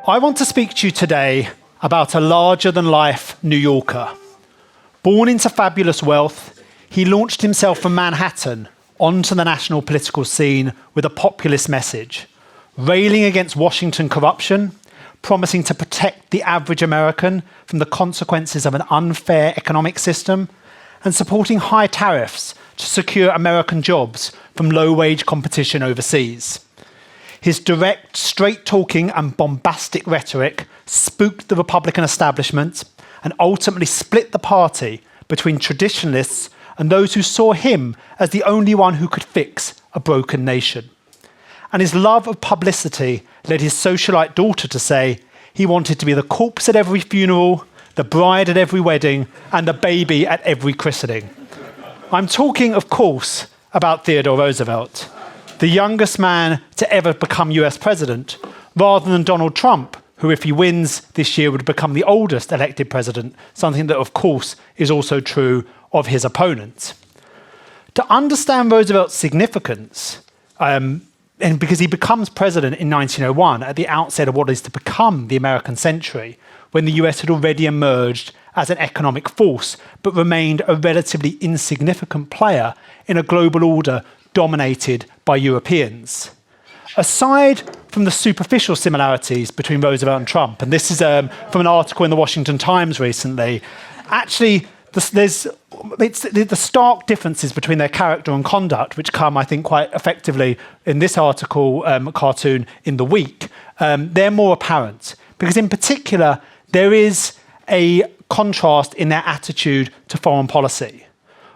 I want to speak to you today about a larger-than-life New Yorker. Born into fabulous wealth, he launched himself from Manhattan onto the national political scene with a populist message, railing against Washington corruption, promising to protect the average American from the consequences of an unfair economic system, and supporting high tariffs to secure American jobs from low-wage competition overseas. His direct, straight-talking and bombastic rhetoric spooked the Republican establishment and ultimately split the party between traditionalists and those who saw him as the only one who could fix a broken nation. And his love of publicity led his socialite daughter to say he wanted to be the corpse at every funeral, the bride at every wedding, and the baby at every christening. I'm talking, of course, about Theodore Roosevelt, the youngest man to ever become US president, rather than Donald Trump, who, if he wins this year, would become the oldest elected president, something that, of course, is also true of his opponent. To understand Roosevelt's significance, and because he becomes president in 1901 at the outset of what is to become the American century, when the US had already emerged as an economic force, but remained a relatively insignificant player in a global order dominated by Europeans. Aside from the superficial similarities between Roosevelt and Trump, and this is from an article in the Washington Times recently, actually it's the stark differences between their character and conduct, which come, I think, quite effectively in this article, cartoon in The Week, they're more apparent. Because in particular, there is a contrast in their attitude to foreign policy.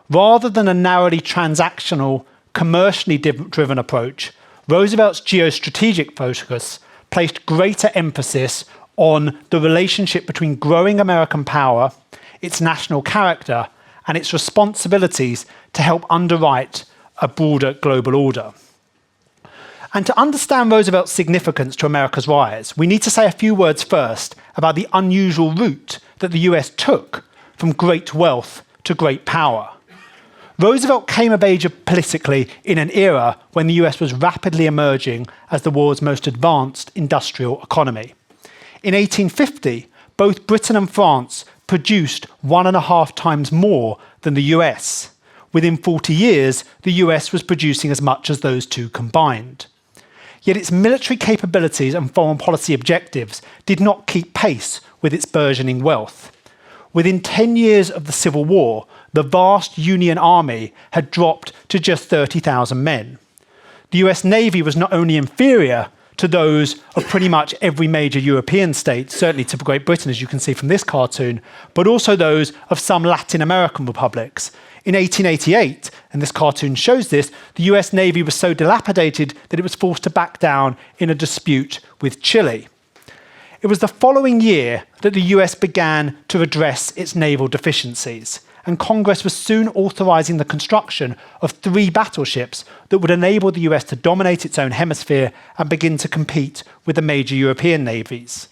Rather than a narrowly transactional, commercially driven approach, Roosevelt's geostrategic focus placed greater emphasis on the relationship between growing American power, its national character, and its responsibilities to help underwrite a broader global order. And to understand Roosevelt's significance to America's rise, we need to say a few words first about the unusual route that the US took from great wealth to great power. Roosevelt came of age politically in an era when the US was rapidly emerging as the world's most advanced industrial economy. In 1850, both Britain and France produced 1.5 times more than the US. Within 40 years, the US was producing as much as those two combined. Yet its military capabilities and foreign policy objectives did not keep pace with its burgeoning wealth. Within 10 years of the Civil War, the vast Union Army had dropped to just 30,000 men. The US Navy was not only inferior to those of pretty much every major European state, certainly to Great Britain, as you can see from this cartoon, but also those of some Latin American republics. In 1888, and this cartoon shows this, the US Navy was so dilapidated that it was forced to back down in a dispute with Chile. It was the following year that the US began to address its naval deficiencies, and Congress was soon authorizing the construction of 3 battleships that would enable the US to dominate its own hemisphere and begin to compete with the major European navies.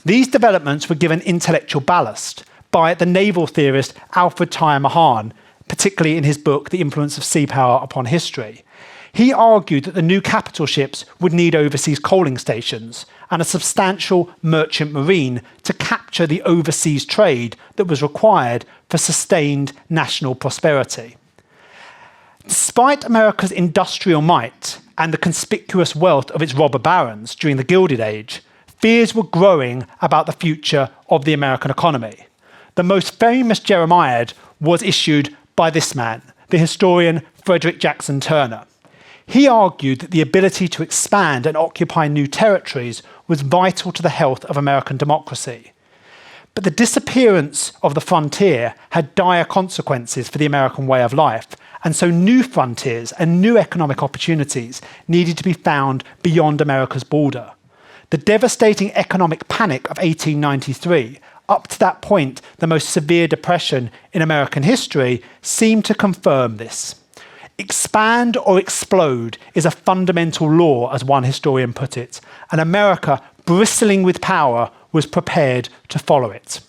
These developments were given intellectual ballast by the naval theorist Alfred Thayer Mahan, particularly in his book, The Influence of Sea Power Upon History. He argued that the new capital ships would need overseas coaling stations and a substantial merchant marine to capture the overseas trade that was required for sustained national prosperity. Despite America's industrial might and the conspicuous wealth of its robber barons during the Gilded Age, fears were growing about the future of the American economy. The most famous Jeremiad was issued by this man, the historian Frederick Jackson Turner. He argued that the ability to expand and occupy new territories was vital to the health of American democracy. But the disappearance of the frontier had dire consequences for the American way of life, and so new frontiers and new economic opportunities needed to be found beyond America's border. The devastating economic panic of 1893, up to that point the most severe depression in American history, seemed to confirm this. Expand or explode is a fundamental law, as one historian put it, and America, bristling with power, was prepared to follow it.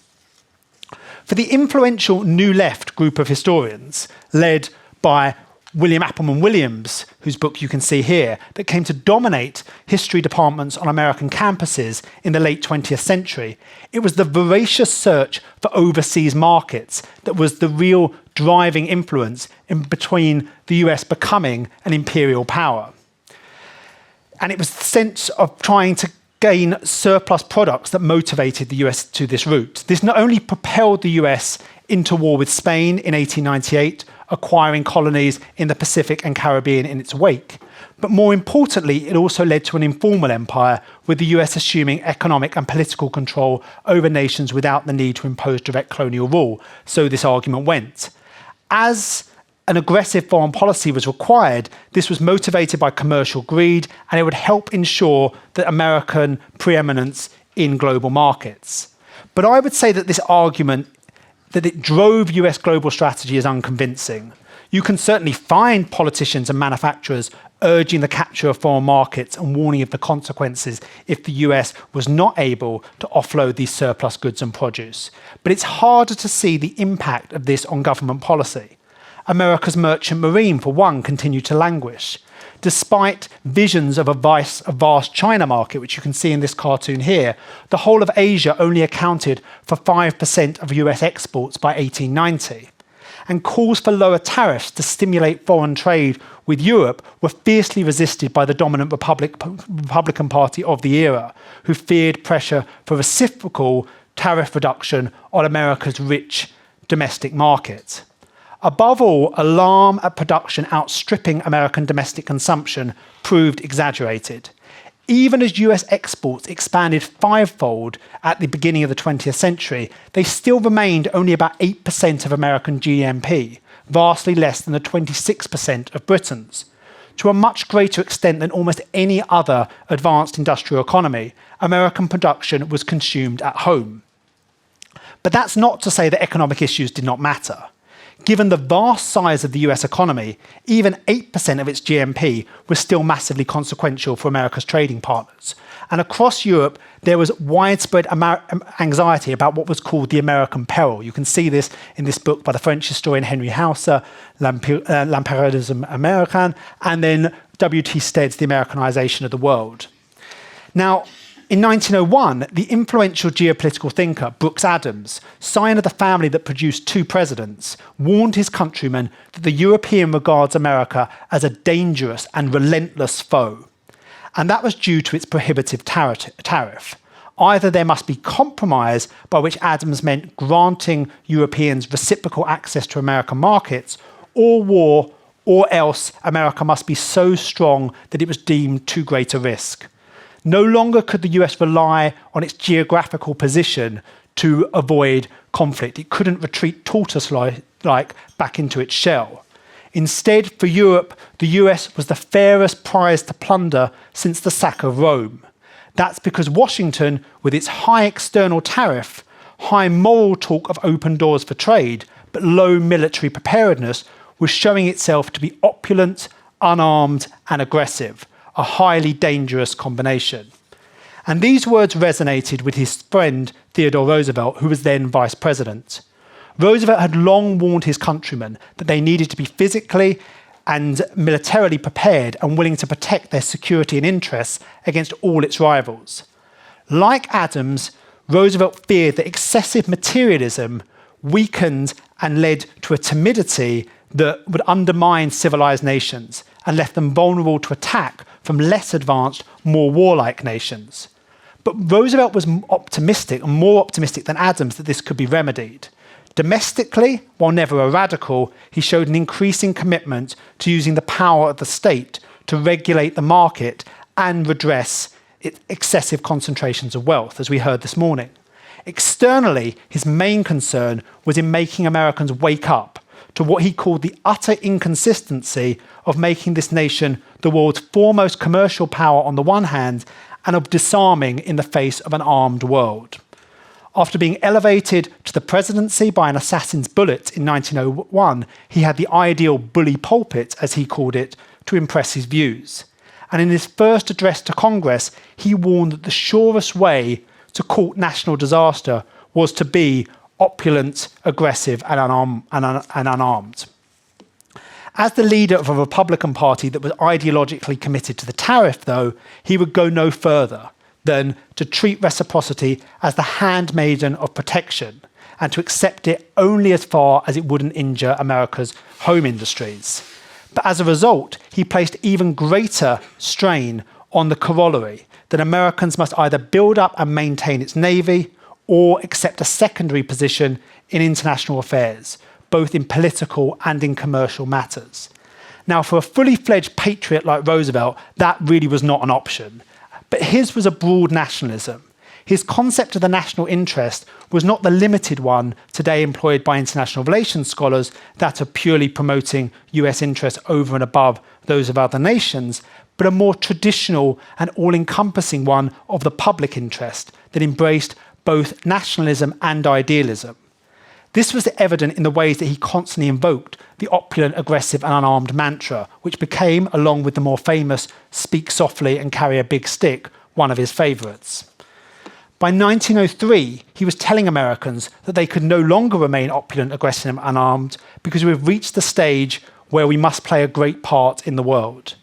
For the influential New Left group of historians, led by William Appleman Williams, whose book you can see here, that came to dominate history departments on American campuses in the late 20th century. It was the voracious search for overseas markets that was the real driving influence in between the US becoming an imperial power. And it was the sense of trying to gain surplus products that motivated the US to this route. This not only propelled the US into war with Spain in 1898, acquiring colonies in the Pacific and Caribbean in its wake, but more importantly, it also led to an informal empire, with the US assuming economic and political control over nations without the need to impose direct colonial rule. So this argument went. As an aggressive foreign policy was required, this was motivated by commercial greed, and it would help ensure the American preeminence in global markets. But I would say that this argument that it drove US global strategy is unconvincing. You can certainly find politicians and manufacturers urging the capture of foreign markets and warning of the consequences if the US was not able to offload these surplus goods and produce. But it's harder to see the impact of this on government policy. America's merchant marine, for one, continued to languish. Despite visions of a vast China market, which you can see in this cartoon here, the whole of Asia only accounted for 5% of US exports by 1890. And calls for lower tariffs to stimulate foreign trade with Europe were fiercely resisted by the dominant Republican Party of the era, who feared pressure for reciprocal tariff reduction on America's rich domestic market. Above all, alarm at production outstripping American domestic consumption proved exaggerated. Even as US exports expanded fivefold at the beginning of the 20th century, they still remained only about 8% of American GNP, vastly less than the 26% of Britain's. To a much greater extent than almost any other advanced industrial economy, American production was consumed at home. But that's not to say that economic issues did not matter. Given the vast size of the US economy, even 8% of its GNP was still massively consequential for America's trading partners. And across Europe, there was widespread anxiety about what was called the American peril. You can see this in this book by the French historian Henry Hauser, L'impérialisme américain, and then W.T. Stead's The Americanization of the World. Now, in 1901, the influential geopolitical thinker Brooks Adams, scion of the family that produced two presidents, warned his countrymen that the European regards America as a dangerous and relentless foe. And that was due to its prohibitive tariff. Either there must be compromise, by which Adams meant granting Europeans reciprocal access to American markets, or war, or else America must be so strong that it was deemed too great a risk. No longer could the US rely on its geographical position to avoid conflict. It couldn't retreat tortoise-like back into its shell. Instead, for Europe, the US was the fairest prize to plunder since the sack of Rome. That's because Washington, with its high external tariff, high moral talk of open doors for trade, but low military preparedness, was showing itself to be opulent, unarmed, and aggressive. A highly dangerous combination. And these words resonated with his friend Theodore Roosevelt, who was then vice president. Roosevelt had long warned his countrymen that they needed to be physically and militarily prepared and willing to protect their security and interests against all its rivals. Like Adams, Roosevelt feared that excessive materialism weakened and led to a timidity that would undermine civilized nations and left them vulnerable to attack from less advanced, more warlike nations. But Roosevelt was optimistic, and more optimistic than Adams, that this could be remedied. Domestically, while never a radical, he showed an increasing commitment to using the power of the state to regulate the market and redress its excessive concentrations of wealth, as we heard this morning. Externally, his main concern was in making Americans wake up to what he called the utter inconsistency of making this nation the world's foremost commercial power on the one hand, and of disarming in the face of an armed world. After being elevated to the presidency by an assassin's bullet in 1901, he had the ideal bully pulpit, as he called it, to impress his views. And in his first address to Congress, he warned that the surest way to court national disaster was to be opulent, aggressive, and unarmed. As the leader of a Republican Party that was ideologically committed to the tariff, though, he would go no further than to treat reciprocity as the handmaiden of protection and to accept it only as far as it wouldn't injure America's home industries. But as a result, he placed even greater strain on the corollary that Americans must either build up and maintain its navy or accept a secondary position in international affairs, both in political and in commercial matters. Now, for a fully fledged patriot like Roosevelt, that really was not an option. But his was a broad nationalism. His concept of the national interest was not the limited one today employed by international relations scholars that are purely promoting US interests over and above those of other nations, but a more traditional and all-encompassing one of the public interest that embraced both nationalism and idealism. This was evident in the ways that he constantly invoked the opulent, aggressive and unarmed mantra, which became, along with the more famous speak softly and carry a big stick, one of his favourites. By 1903, he was telling Americans that they could no longer remain opulent, aggressive and unarmed because we've reached the stage where we must play a great part in the world.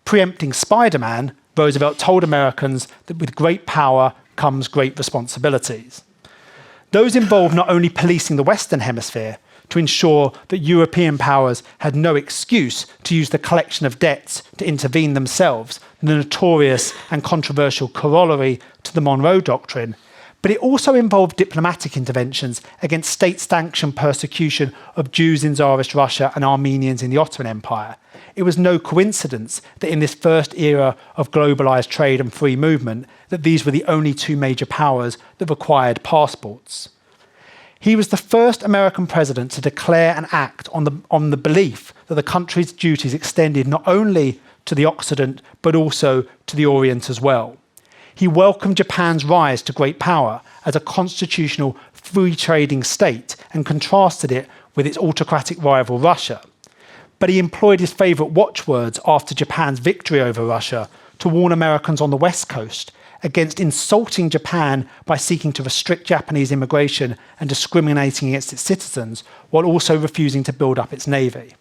Preempting Spider-Man, Roosevelt told Americans that with great power comes great responsibilities. Those involved not only policing the Western Hemisphere to ensure that European powers had no excuse to use the collection of debts to intervene themselves, the notorious and controversial corollary to the Monroe Doctrine, but it also involved diplomatic interventions against state-sanctioned persecution of Jews in Tsarist Russia and Armenians in the Ottoman Empire. It was no coincidence that in this first era of globalized trade and free movement, that these were the only two major powers that required passports. He was the first American president to declare and act on the belief that the country's duties extended not only to the Occident, but also to the Orient as well. He welcomed Japan's rise to great power as a constitutional free trading state and contrasted it with its autocratic rival Russia. But he employed his favourite watchwords after Japan's victory over Russia to warn Americans on the West Coast against insulting Japan by seeking to restrict Japanese immigration and discriminating against its citizens, while also refusing to build up its navy.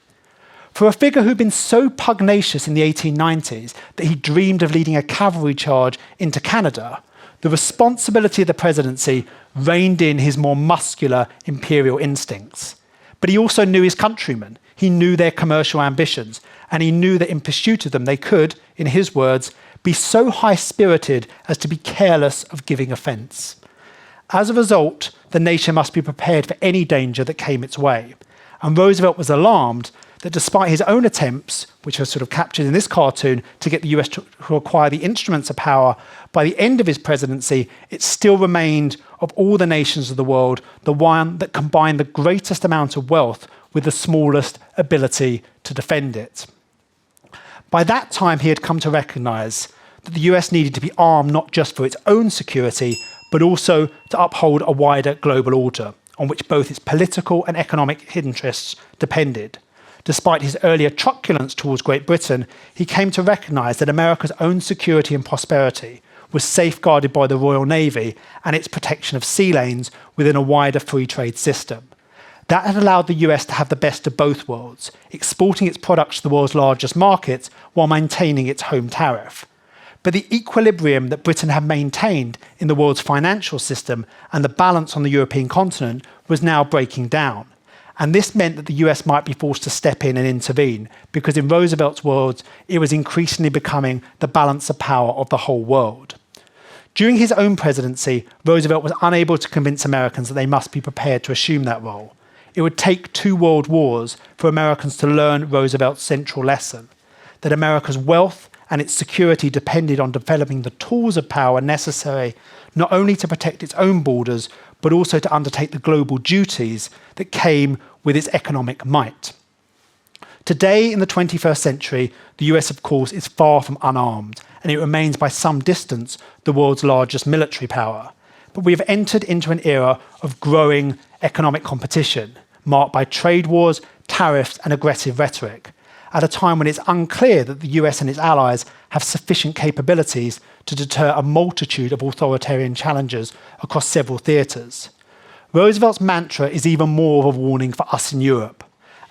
For a figure who'd been so pugnacious in the 1890s that he dreamed of leading a cavalry charge into Canada, the responsibility of the presidency reined in his more muscular imperial instincts. But he also knew his countrymen. He knew their commercial ambitions, and he knew that in pursuit of them they could, in his words, be so high-spirited as to be careless of giving offence. As a result, the nation must be prepared for any danger that came its way. And Roosevelt was alarmed that despite his own attempts, which are sort of captured in this cartoon, to get the US to acquire the instruments of power, by the end of his presidency, it still remained, of all the nations of the world, the one that combined the greatest amount of wealth with the smallest ability to defend it. By that time, he had come to recognise that the US needed to be armed not just for its own security, but also to uphold a wider global order, on which both its political and economic interests depended. Despite his earlier truculence towards Great Britain, he came to recognise that America's own security and prosperity was safeguarded by the Royal Navy and its protection of sea lanes within a wider free trade system. That had allowed the US to have the best of both worlds, exporting its products to the world's largest markets while maintaining its home tariff. But the equilibrium that Britain had maintained in the world's financial system and the balance on the European continent was now breaking down. And this meant that the US might be forced to step in and intervene, because in Roosevelt's words, it was increasingly becoming the balance of power of the whole world. During his own presidency, Roosevelt was unable to convince Americans that they must be prepared to assume that role. It would take 2 world wars for Americans to learn Roosevelt's central lesson, that America's wealth and its security depended on developing the tools of power necessary not only to protect its own borders, but also to undertake the global duties that came with its economic might. Today, in the 21st century, the US, of course, is far from unarmed, and it remains by some distance the world's largest military power. But we have entered into an era of growing economic competition, marked by trade wars, tariffs, and aggressive rhetoric, at a time when it's unclear that the US and its allies have sufficient capabilities to deter a multitude of authoritarian challenges across several theatres. Roosevelt's mantra is even more of a warning for us in Europe.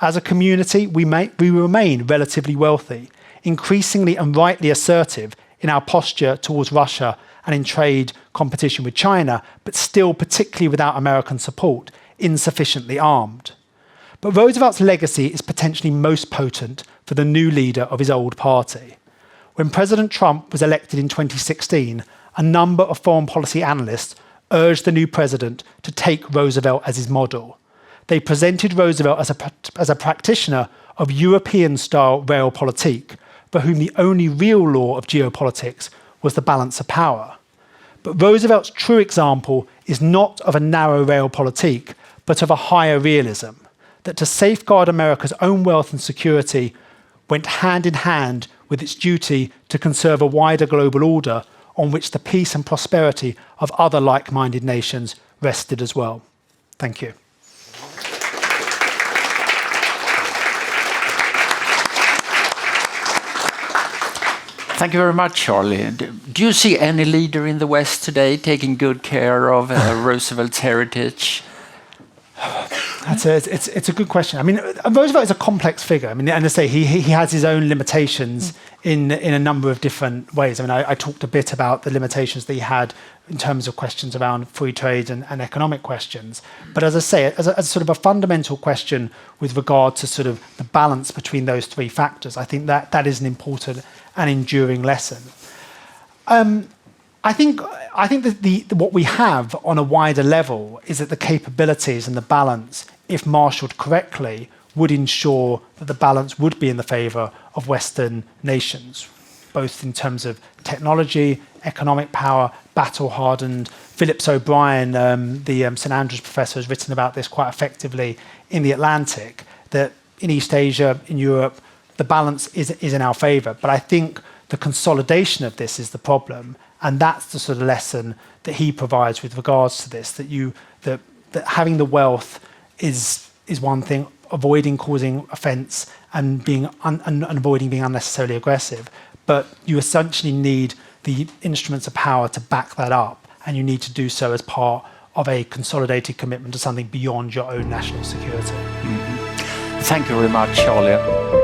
As a community, we remain relatively wealthy, increasingly and rightly assertive in our posture towards Russia and in trade competition with China, but still, particularly without American support, insufficiently armed. But Roosevelt's legacy is potentially most potent for the new leader of his old party. When President Trump was elected in 2016, a number of foreign policy analysts urged the new president to take Roosevelt as his model. They presented Roosevelt as a practitioner of European-style realpolitik, for whom the only real law of geopolitics was the balance of power. But Roosevelt's true example is not of a narrow realpolitik, but of a higher realism, that to safeguard America's own wealth and security went hand in hand with its duty to conserve a wider global order on which the peace and prosperity of other like-minded nations rested as well. Thank you. Thank you very much, Charlie. Do you see any leader in the West today taking good care of Roosevelt's heritage? It's a good question. I mean, Roosevelt is a complex figure. I mean, and I say he has his own limitations in a number of different ways. I mean, I talked a bit about the limitations that he had in terms of questions around free trade and economic questions. But as I say, as sort of a fundamental question with regard to sort of the balance between those three factors, I think that is an important and enduring lesson. I think that what we have on a wider level is that the capabilities and the balance, if marshalled correctly, would ensure that the balance would be in the favour of Western nations, both in terms of technology, economic power, battle-hardened. Phillips O'Brien, the St Andrews professor, has written about this quite effectively in The Atlantic, that in East Asia, in Europe, the balance is in our favour. But I think the consolidation of this is the problem. And that's the sort of lesson that he provides with regards to this, that having the wealth is one thing, avoiding causing offence and avoiding being unnecessarily aggressive. But you essentially need the instruments of power to back that up, and you need to do so as part of a consolidated commitment to something beyond your own national security. Thank you very much, Charlie.